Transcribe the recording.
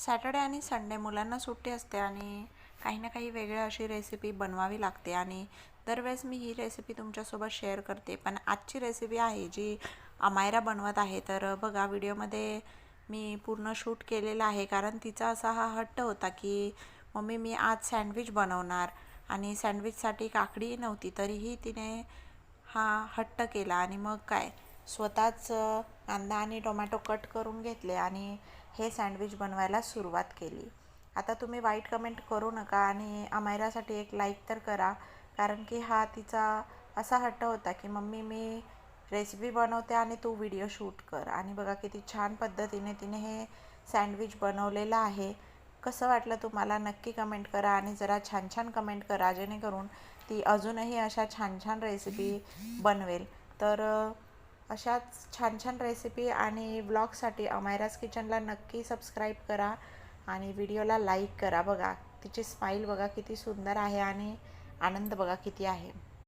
Saturday आणि Sunday मुलांना सुट्टी असते आणि काही ना काही वेगळी अशी रेसिपी बनवावी लागते आणि दरवेळेस मी ही रेसिपी तुमच्यासोबत शेअर करते. पण आजची रेसिपी आहे जी अमायरा बनवत आहे. तर बघा, व्हिडिओमध्ये मी पूर्ण शूट केलेलं आहे कारण तिचा असा हा हट्ट होता की मम्मी मी आज सँडविच बनवणार. आणि सँडविचसाठी काकडी नव्हती तरीही तिने हा हट्ट केला आणि मग काय स्वतःच कांदा आणि टोमॅटो कट करून घेतले आणि हे सँडविच बनवायला सुरुवात केली. आता तुम्ही वाईट कमेंट करू नका आणि अमायरासाठी एक लाईक तर करा, कारण की हा तिचा असा हट्ट होता की मम्मी मी रेसिपी बनवते आणि तू व्हिडिओ शूट कर. आणि बघा किती छान पद्धतीने तिने हे सँडविच बनवलेलं आहे. कसं वाटलं तुम्हाला नक्की कमेंट करा आणि जरा छान छान कमेंट करा, जेणेकरून ती अजूनही अशा छान छान रेसिपी बनवेल. तर अशाच छान छान रेसिपी आणि ब्लॉगसाठी अमायराज किचनला नक्की सबस्क्राईब करा आणि व्हिडिओला लाईक करा. बघा तिची स्माईल बघा किती सुंदर आहे आणि आनंद बघा किती आहे.